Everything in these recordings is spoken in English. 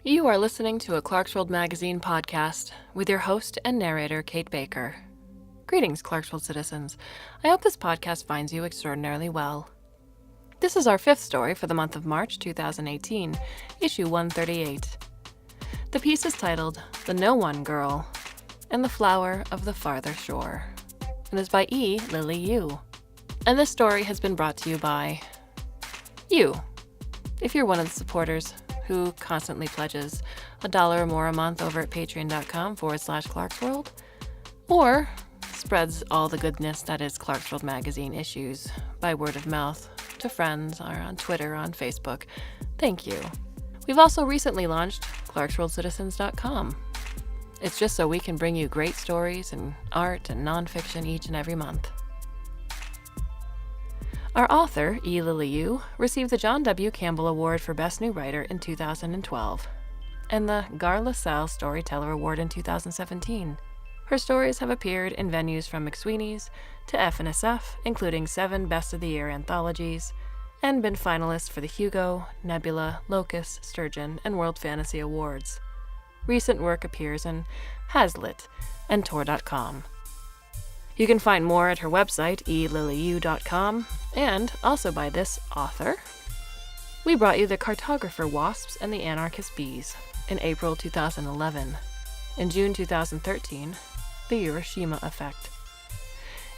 You are listening to a Clarkesworld Magazine podcast with your host and narrator, Kate Baker. Greetings, Clarkesworld citizens. I hope this podcast finds you extraordinarily well. This is our fifth story for the month of March 2018, issue 138. The piece is titled The No One Girl and the Flower of the Farther Shore, and is by E. Lily Yu. And this story has been brought to you by you, if you're one of the supporters who constantly pledges $1 or more a month over at patreon.com/Clarkesworld, or spreads all the goodness that is Clarkesworld Magazine issues by word of mouth to friends or on Twitter, on Facebook. Thank you. We've also recently launched ClarkesworldCitizens.com. It's just so we can bring you great stories and art and nonfiction each and every month. Our author, E. Lily Yu, received the John W. Campbell Award for Best New Writer in 2012 and the Gar LaSalle Storyteller Award in 2017. Her stories have appeared in venues from McSweeney's to F&SF, including 7 Best of the Year anthologies, and been finalists for the Hugo, Nebula, Locus, Sturgeon, and World Fantasy Awards. Recent work appears in Hazlitt and Tor.com. You can find more at her website, elilyu.com, and also by this author. We brought you The Cartographer Wasps and the Anarchist Bees in April 2011. In June 2013, The Hiroshima Effect.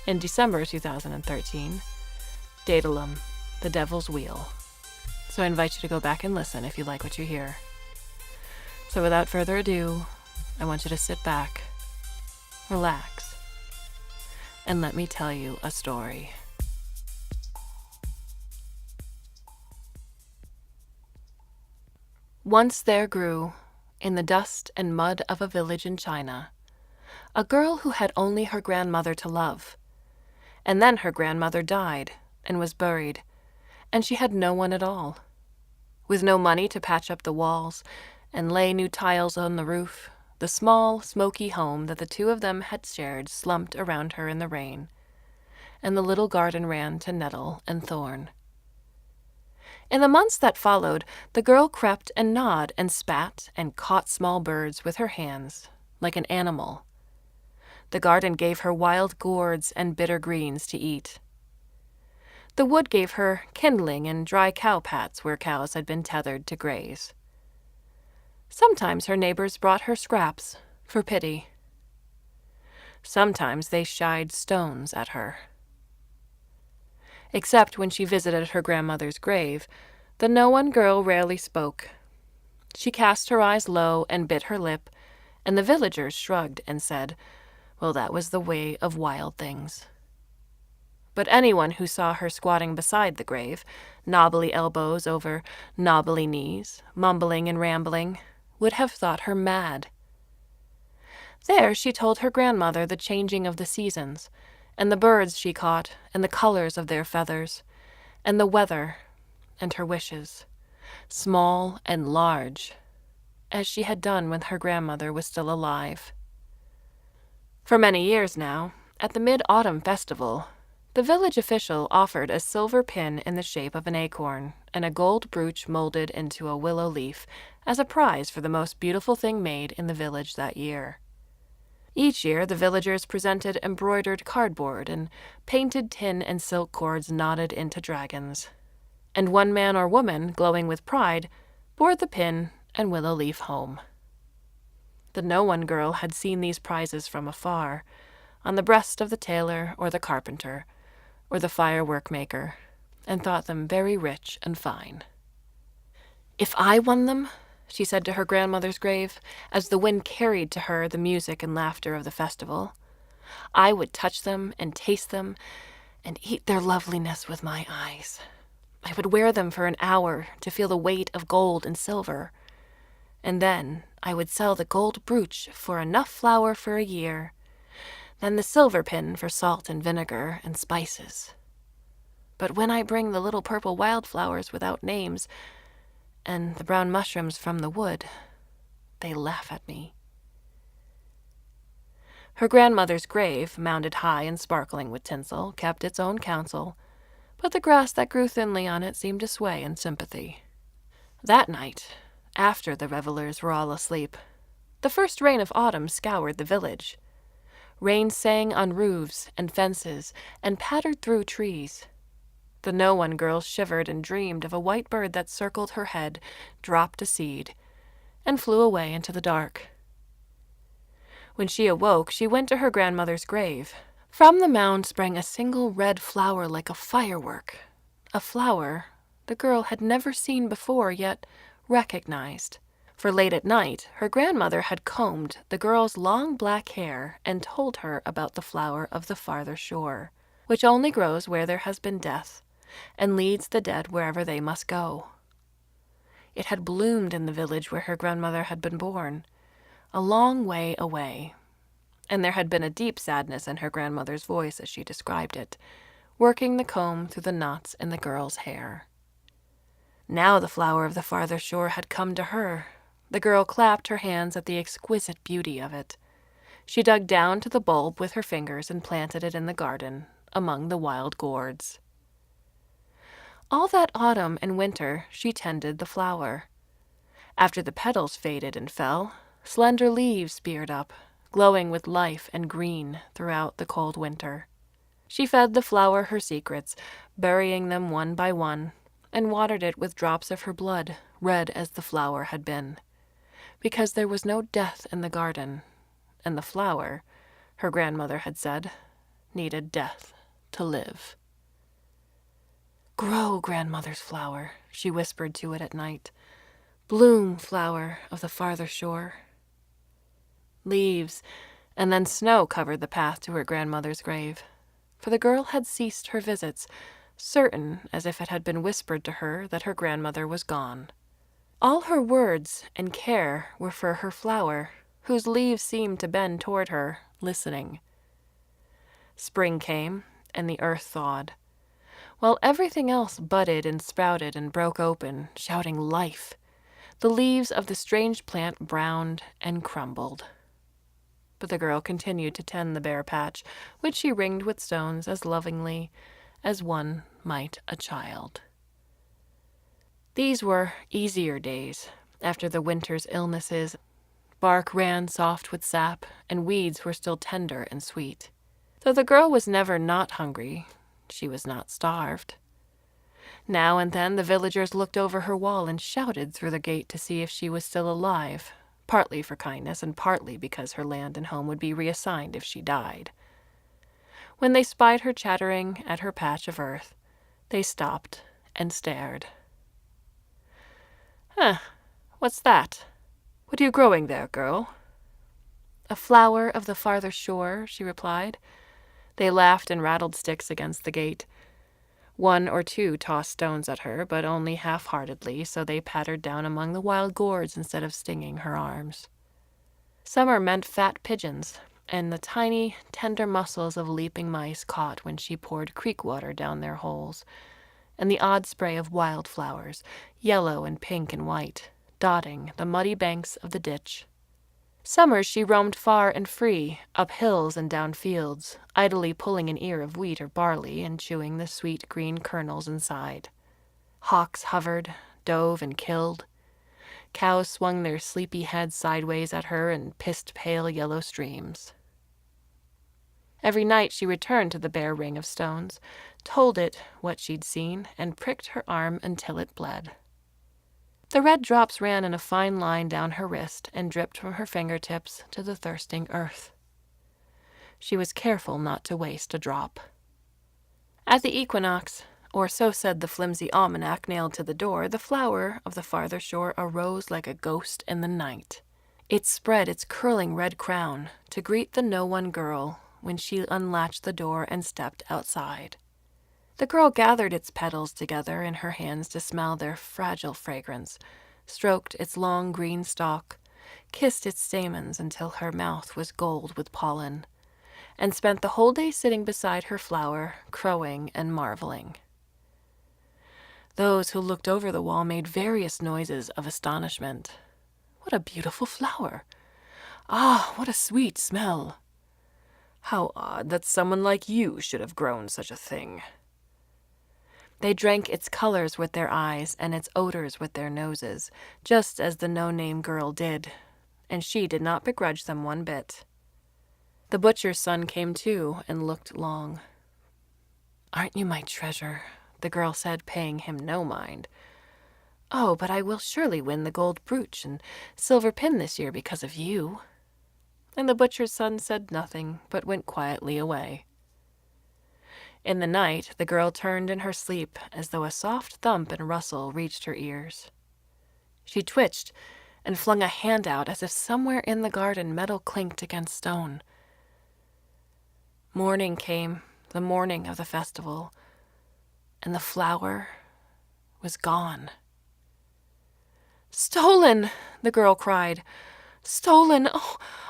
In December 2013, Daedalum, The Devil's Wheel. So I invite you to go back and listen if you like what you hear. So without further ado, I want you to sit back, relax, and let me tell you a story. Once there grew, in the dust and mud of a village in China, a girl who had only her grandmother to love. And then her grandmother died and was buried, and she had no one at all. With no money to patch up the walls and lay new tiles on the roof, the small, smoky home that the two of them had shared slumped around her in the rain, and the little garden ran to nettle and thorn. In the months that followed, the girl crept and gnawed and spat and caught small birds with her hands, like an animal. The garden gave her wild gourds and bitter greens to eat. The wood gave her kindling and dry cow pats where cows had been tethered to graze. Sometimes her neighbors brought her scraps for pity. Sometimes they shied stones at her. Except when she visited her grandmother's grave, the no-one girl rarely spoke. She cast her eyes low and bit her lip, and the villagers shrugged and said, well, that was the way of wild things. But anyone who saw her squatting beside the grave, knobbly elbows over knobbly knees, mumbling and rambling, would have thought her mad. There she told her grandmother the changing of the seasons, and the birds she caught, and the colors of their feathers, and the weather, and her wishes, small and large, as she had done when her grandmother was still alive. For many years now, at the Mid-Autumn Festival, the village official offered a silver pin in the shape of an acorn and a gold brooch molded into a willow leaf as a prize for the most beautiful thing made in the village that year. Each year, the villagers presented embroidered cardboard and painted tin and silk cords knotted into dragons. And one man or woman, glowing with pride, bore the pin and willow leaf home. The no-one girl had seen these prizes from afar, on the breast of the tailor or the carpenter, or the firework maker, and thought them very rich and fine. If I won them, she said to her grandmother's grave, as the wind carried to her the music and laughter of the festival, I would touch them and taste them and eat their loveliness with my eyes. I would wear them for an hour to feel the weight of gold and silver, and then I would sell the gold brooch for enough flour for a year, then the silver pin for salt and vinegar and spices. But when I bring the little purple wildflowers without names, and the brown mushrooms from the wood, they laugh at me. Her grandmother's grave, mounded high and sparkling with tinsel, kept its own counsel, but the grass that grew thinly on it seemed to sway in sympathy. That night, after the revelers were all asleep. The first rain of autumn scoured the village. Rain sang on roofs and fences and pattered through trees. The no-one girl shivered and dreamed of a white bird that circled her head, dropped a seed, and flew away into the dark. When she awoke, she went to her grandmother's grave. From the mound sprang a single red flower like a firework, a flower the girl had never seen before, yet recognized. For late at night, her grandmother had combed the girl's long black hair and told her about the flower of the farther shore, which only grows where there has been death, and leads the dead wherever they must go. It had bloomed in the village where her grandmother had been born, a long way away, and there had been a deep sadness in her grandmother's voice as she described it, working the comb through the knots in the girl's hair. Now the flower of the farther shore had come to her. The girl clapped her hands at the exquisite beauty of it. She dug down to the bulb with her fingers and planted it in the garden, among the wild gourds. All that autumn and winter she tended the flower. After the petals faded and fell, slender leaves speared up, glowing with life and green throughout the cold winter. She fed the flower her secrets, burying them one by one, and watered it with drops of her blood, red as the flower had been. Because there was no death in the garden, and the flower, her grandmother had said, needed death to live. "Grow, grandmother's flower," she whispered to it at night. "Bloom, flower of the farther shore." Leaves and then snow covered the path to her grandmother's grave, for the girl had ceased her visits, certain as if it had been whispered to her that her grandmother was gone. All her words and care were for her flower, whose leaves seemed to bend toward her, listening. Spring came, and the earth thawed, while everything else budded and sprouted and broke open, shouting life. The leaves of the strange plant browned and crumbled. But the girl continued to tend the bare patch, which she ringed with stones as lovingly as one might a child. These were easier days after the winter's illnesses. Bark ran soft with sap, and weeds were still tender and sweet. Though the girl was never not hungry, she was not starved. Now and then the villagers looked over her wall and shouted through the gate to see if she was still alive, partly for kindness and partly because her land and home would be reassigned if she died. When they spied her chattering at her patch of earth, they stopped and stared. "Huh, what's that? What are you growing there, girl?" "A flower of the farther shore," she replied. They laughed and rattled sticks against the gate. One or two tossed stones at her, but only half-heartedly, so they pattered down among the wild gourds instead of stinging her arms. Summer meant fat pigeons, and the tiny, tender muscles of leaping mice caught when she poured creek water down their holes, and the odd spray of wildflowers, yellow and pink and white, dotting the muddy banks of the ditch. Summers she roamed far and free, up hills and down fields, idly pulling an ear of wheat or barley and chewing the sweet green kernels inside. Hawks hovered, dove, and killed. Cows swung their sleepy heads sideways at her and pissed pale yellow streams. Every night she returned to the bare ring of stones, told it what she'd seen, and pricked her arm until it bled. The red drops ran in a fine line down her wrist and dripped from her fingertips to the thirsting earth. She was careful not to waste a drop. At the equinox, or so said the flimsy almanac nailed to the door, the flower of the farther shore arose like a ghost in the night. It spread its curling red crown to greet the no-one girl when she unlatched the door and stepped outside. The girl gathered its petals together in her hands to smell their fragile fragrance, stroked its long green stalk, kissed its stamens until her mouth was gold with pollen, and spent the whole day sitting beside her flower, crowing and marveling. Those who looked over the wall made various noises of astonishment. "What a beautiful flower! Ah, what a sweet smell! How odd that someone like you should have grown such a thing!" They drank its colors with their eyes and its odors with their noses, just as the no-name girl did, and she did not begrudge them one bit. The butcher's son came too and looked long. "Aren't you my treasure?" the girl said, paying him no mind. "Oh, but I will surely win the gold brooch and silver pin this year because of you." And the butcher's son said nothing, but went quietly away. In the night, the girl turned in her sleep as though a soft thump and rustle reached her ears. She twitched and flung a hand out as if somewhere in the garden metal clinked against stone. Morning came, the morning of the festival, and the flower was gone. "Stolen!" the girl cried. "Stolen!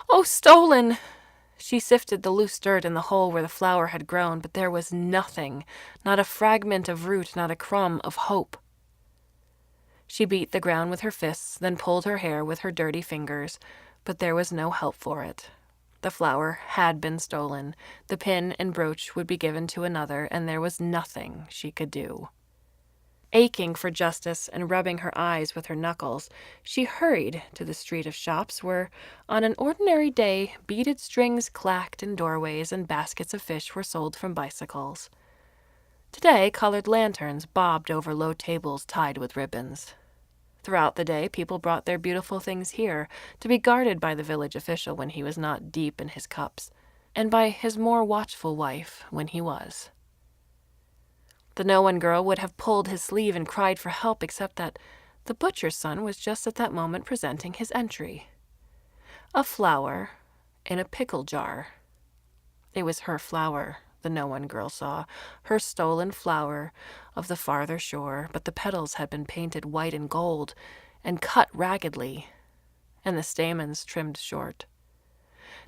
Oh, stolen!" She sifted the loose dirt in the hole where the flower had grown, but there was nothing, not a fragment of root, not a crumb of hope. She beat the ground with her fists, then pulled her hair with her dirty fingers, but there was no help for it. The flower had been stolen, the pin and brooch would be given to another, and there was nothing she could do. Aching for justice and rubbing her eyes with her knuckles, she hurried to the street of shops where, on an ordinary day, beaded strings clacked in doorways and baskets of fish were sold from bicycles. Today, colored lanterns bobbed over low tables tied with ribbons. Throughout the day, people brought their beautiful things here to be guarded by the village official when he was not deep in his cups, and by his more watchful wife when he was. The no-one girl would have pulled his sleeve and cried for help, except that the butcher's son was just at that moment presenting his entry. A flower in a pickle jar. It was her flower, the no-one girl saw, her stolen flower of the farther shore, but the petals had been painted white and gold and cut raggedly, and the stamens trimmed short.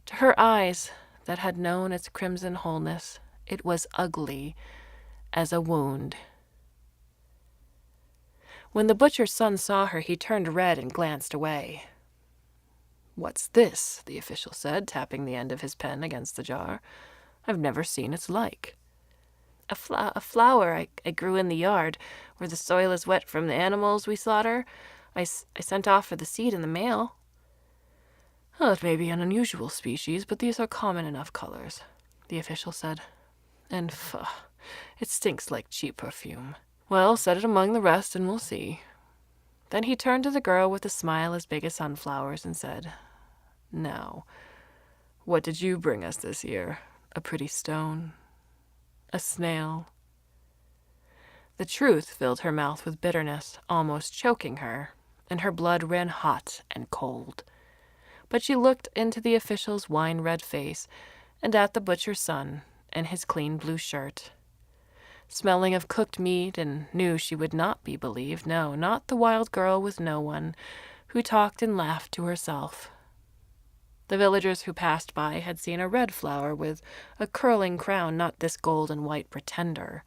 To her eyes that had known its crimson wholeness, it was ugly as a wound. When the butcher's son saw her, he turned red and glanced away. "What's this?" the official said, tapping the end of his pen against the jar. "I've never seen its like." A flower I grew in the yard, where the soil is wet from the animals we slaughter. I sent off for the seed in the mail." "Well, it may be an unusual species, but these are common enough colors," the official said. "And it stinks like cheap perfume. Well, set it among the rest and we'll see." Then he turned to the girl with a smile as big as sunflowers and said, "Now, what did you bring us this year? A pretty stone? A snail?" The truth filled her mouth with bitterness, almost choking her, and her blood ran hot and cold. But she looked into the official's wine-red face and at the butcher's son and his clean blue shirt, smelling of cooked meat, and knew she would not be believed. No, not the wild girl with no one, who talked and laughed to herself. The villagers who passed by had seen a red flower with a curling crown, not this gold and white pretender.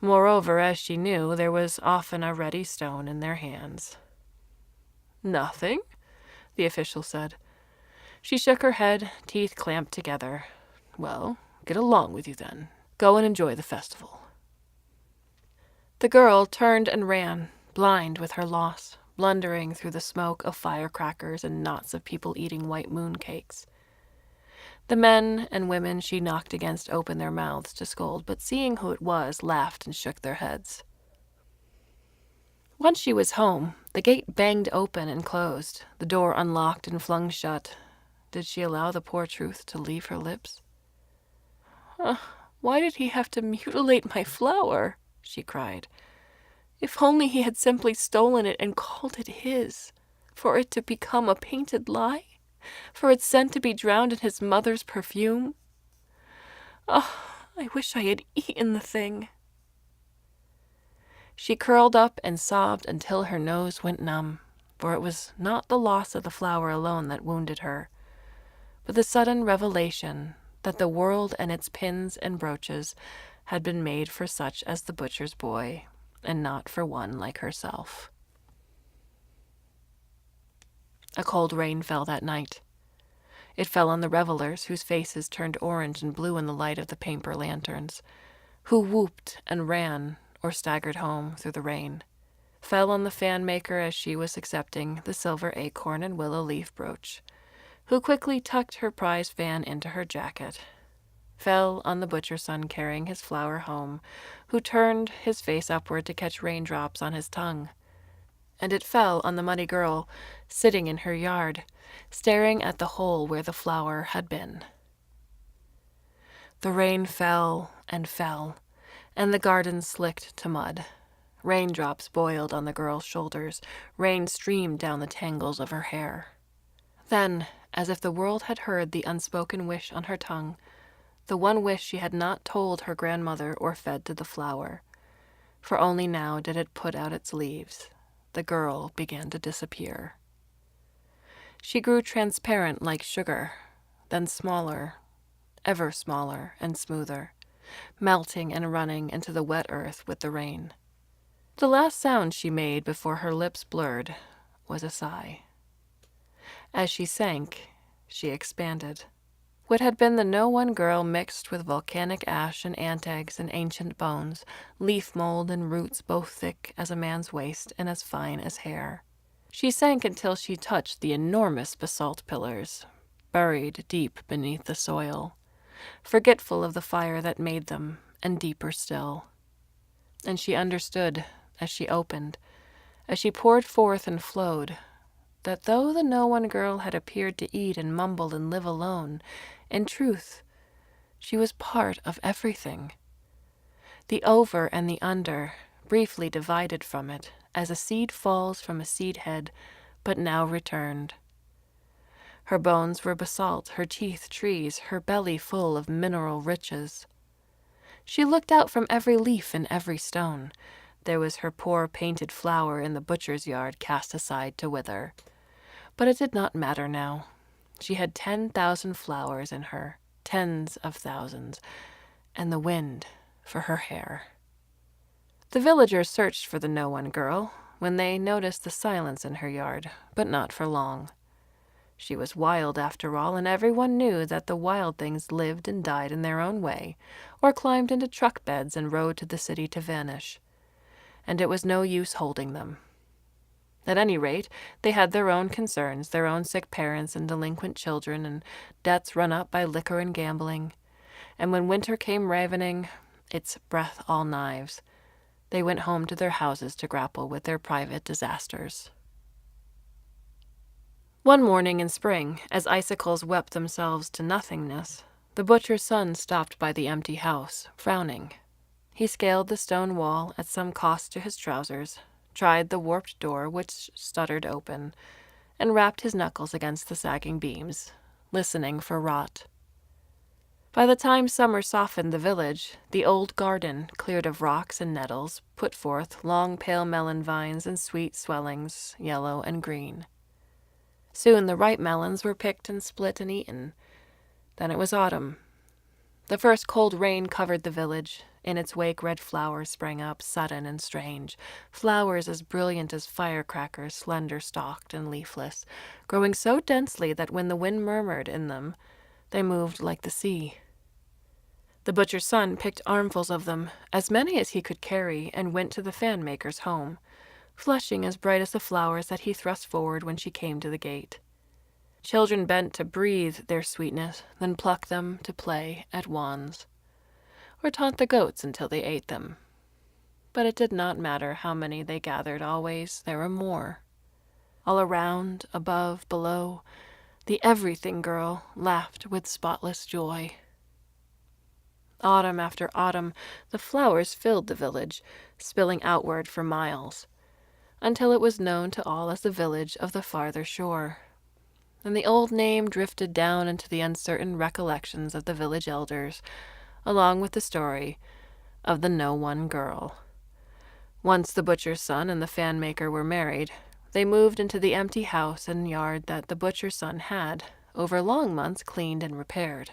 Moreover, as she knew, there was often a ready stone in their hands. "Nothing?" the official said. She shook her head, teeth clamped together. "Well, get along with you then. Go and enjoy the festival." The girl turned and ran, blind with her loss, blundering through the smoke of firecrackers and knots of people eating white moon cakes. The men and women she knocked against opened their mouths to scold, but seeing who it was, laughed and shook their heads. Once she was home, the gate banged open and closed, the door unlocked and flung shut. Did she allow the poor truth to leave her lips? Why did he have to mutilate my flower?" she cried. "If only he had simply stolen it and called it his, for it to become a painted lie, for its scent to be drowned in his mother's perfume. I wish I had eaten the thing." She curled up and sobbed until her nose went numb, for it was not the loss of the flower alone that wounded her, but the sudden revelation that the world and its pins and brooches had been made for such as the butcher's boy, and not for one like herself. A cold rain fell that night. It fell on the revelers, whose faces turned orange and blue in the light of the paper lanterns, who whooped and ran or staggered home through the rain, fell on the fan maker as she was accepting the silver acorn and willow leaf brooch, who quickly tucked her prize fan into her jacket, fell on the butcher's son carrying his flour home, who turned his face upward to catch raindrops on his tongue, and it fell on the muddy girl sitting in her yard, staring at the hole where the flour had been. The rain fell, and the garden slicked to mud. Raindrops boiled on the girl's shoulders, rain streamed down the tangles of her hair. Then, as if the world had heard the unspoken wish on her tongue, the one wish she had not told her grandmother or fed to the flower, for only now did it put out its leaves, the girl began to disappear. She grew transparent like sugar, then smaller, ever smaller and smoother, melting and running into the wet earth with the rain. The last sound she made before her lips blurred was a sigh. As she sank, she expanded. What had been the no-one girl mixed with volcanic ash and ant eggs and ancient bones, leaf mold and roots both thick as a man's waist and as fine as hair. She sank until she touched the enormous basalt pillars, buried deep beneath the soil, forgetful of the fire that made them, and deeper still. And she understood, as she opened, as she poured forth and flowed, that though the no-one girl had appeared to eat and mumble and live alone, in truth, she was part of everything. The over and the under, briefly divided from it, as a seed falls from a seed head, but now returned. Her bones were basalt, her teeth trees, her belly full of mineral riches. She looked out from every leaf and every stone. There was her poor painted flower in the butcher's yard cast aside to wither. But it did not matter now. She had 10,000 flowers in her, tens of thousands, and the wind for her hair. The villagers searched for the no-one girl when they noticed the silence in her yard, but not for long. She was wild after all, and everyone knew that the wild things lived and died in their own way, or climbed into truck beds and rode to the city to vanish. And it was no use holding them. At any rate, they had their own concerns, their own sick parents and delinquent children, and debts run up by liquor and gambling. And when winter came ravening, its breath all knives, they went home to their houses to grapple with their private disasters. One morning in spring, as icicles wept themselves to nothingness, the butcher's son stopped by the empty house, frowning. He scaled the stone wall at some cost to his trousers, tried the warped door which stuttered open, and rapped his knuckles against the sagging beams, listening for rot. By the time summer softened the village, the old garden, cleared of rocks and nettles, put forth long pale melon vines and sweet swellings, yellow and green. Soon the ripe melons were picked and split and eaten. Then it was autumn. The first cold rain covered the village. In its wake red flowers sprang up, sudden and strange, flowers as brilliant as firecrackers, slender-stalked and leafless, growing so densely that when the wind murmured in them, they moved like the sea. The butcher's son picked armfuls of them, as many as he could carry, and went to the fan-maker's home, flushing as bright as the flowers that he thrust forward when she came to the gate. Children bent to breathe their sweetness, then pluck them to play at wands, or taunt the goats until they ate them. But it did not matter how many they gathered always, there were more. All around, above, below, the everything girl laughed with spotless joy. Autumn after autumn, the flowers filled the village, spilling outward for miles, until it was known to all as the village of the farther shore. And the old name drifted down into the uncertain recollections of the village elders, along with the story of the no-one girl. Once the butcher's son and the fan-maker were married, they moved into the empty house and yard that the butcher's son had, over long months, cleaned and repaired.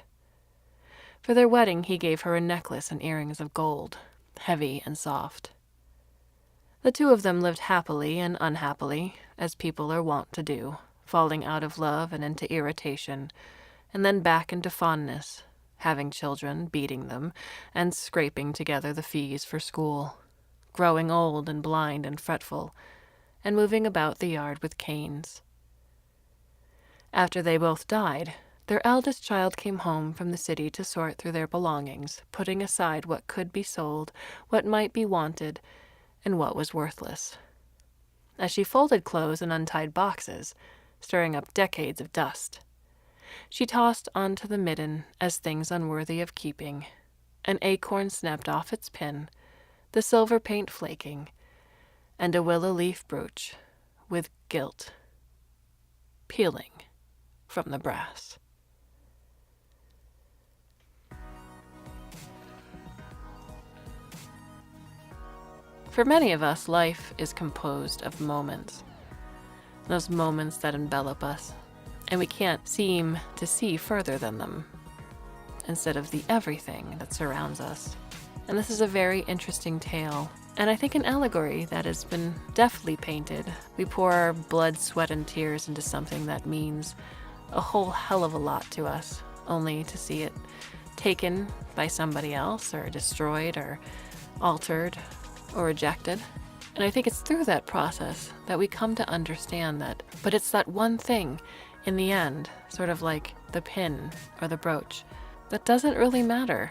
For their wedding he gave her a necklace and earrings of gold, heavy and soft. The two of them lived happily and unhappily, as people are wont to do, falling out of love and into irritation, and then back into fondness, having children, beating them, and scraping together the fees for school, growing old and blind and fretful, and moving about the yard with canes. After they both died, their eldest child came home from the city to sort through their belongings, putting aside what could be sold, what might be wanted, and what was worthless. As she folded clothes and untied boxes, stirring up decades of dust, she tossed onto the midden as things unworthy of keeping, an acorn snapped off its pin, the silver paint flaking, and a willow leaf brooch with gilt peeling from the brass. For many of us, life is composed of moments, those moments that envelop us, and we can't seem to see further than them, instead of the everything that surrounds us. And this is a very interesting tale, and I think an allegory that has been deftly painted. We pour our blood, sweat, and tears into something that means a whole hell of a lot to us, only to see it taken by somebody else, or destroyed, or altered, or rejected. And I think it's through that process that we come to understand that, but it's that one thing in the end, sort of like the pin or the brooch, that doesn't really matter.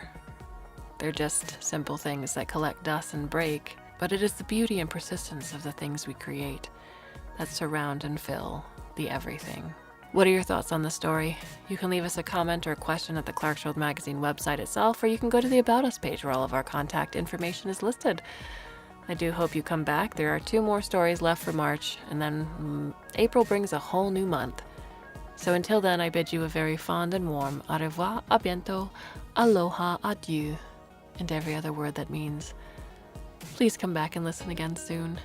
They're just simple things that collect dust and break, but it is the beauty and persistence of the things we create that surround and fill the everything. What are your thoughts on the story? You can leave us a comment or a question at the Clarkesworld Magazine website itself, or you can go to the About Us page where all of our contact information is listed. I do hope you come back. There are 2 more stories left for March, and then April brings a whole new month. So until then, I bid you a very fond and warm au revoir, a bientôt, aloha, adieu, and every other word that means. Please come back and listen again soon.